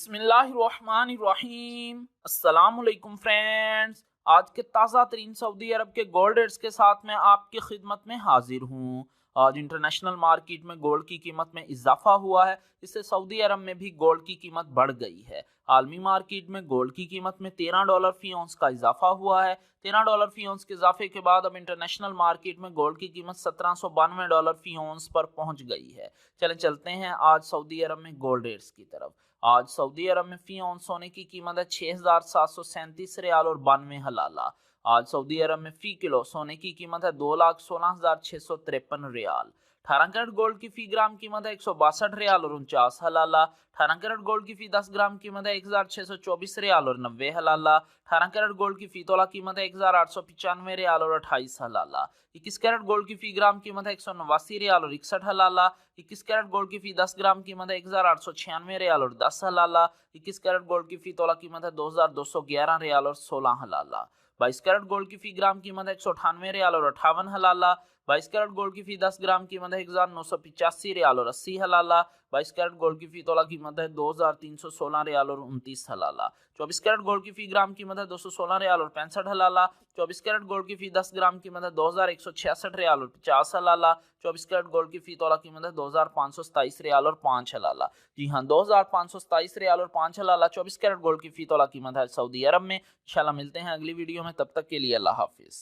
बिस्मिल्लाहिर्रहमानिर्रहीम। अस्सलामुअलैकुम फ्रेंड्स, आज के ताज़ा तरीन सऊदी अरब के गोल्ड रेट्स के साथ मैं आपकी खिदमत में हाजिर हूँ। आज इंटरनेशनल मार्केट में गोल्ड की कीमत में इजाफा हुआ है, इससे सऊदी अरब में भी गोल्ड की कीमत बढ़ गई है। आलमी मार्केट में गोल्ड की कीमत में $13 फी औंस का इजाफा हुआ है। $13 फी औंस के इजाफे के बाद अब इंटरनेशनल मार्केट में गोल्ड की कीमत $1792 फी औंस पर पहुंच गई है। चलते हैं आज सऊदी अरब में गोल्ड रेट्स की तरफ। आज सऊदी अरब में फी औंस सोने की कीमत है 6,737 रियाल और 92 हलाला। आज सऊदी अरब में फी किलो सोने की कीमत है 2,16,653 रियाल। 18 कैरेट गोल्ड की फी ग्राम कीमत है 162 रियाल और 49 हलाला। 18 कैरेट गोल्ड की फी 10 ग्राम कीमत है 1,624 रियाल और 90 हलाला। 18 कैरेट गोल्ड की फी तोला कीमत है 1,895 रियाल और 28 हलाला। 21 कैरेट गोल्ड की फी ग्राम कीमत है 189 रियाल और 61 हलाला। 21 कैरेट गोल्ड की फी 10 ग्राम कीमत है 1,896 रियाल और 10 हलाला। 21 कैरेट गोल्ड की फी तोला कीमत है 2,211 रियाल और 16 हलाला। 22 कैरेट गोल्ड की फी ग्राम कीमत है 198 रियाल और 58 हलाला। 22 कैरेट गोल्ड की फी 10 ग्राम कीमत है 1,985 रियाल और 80 हलाला। 22 कैरेट गोल्ड की फी तोला कीमत है 2,316 रियाल और 29 हलाला। 24 कैरेट गोल्ड की फी ग्राम कीमत है 216 रियाल और 65 हलाला। 24 कैरेट गोल्ड की फी 10 ग्राम कीमत है 2,166 रियाल और 50 हलाला। 24 कैरेट गोल्ड की फी तोला कीमत है 2,527 रियाल और 5 हलाला। जी हाँ, 2,527 रियाल और 5 हलाला 24 कैरेट गोल्ड की फी तोला कीमत है सऊदी अरब में। इंशाल्लाह मिलते हैं अगली वीडियो में, तब तक के लिए अल्लाह हाफिज।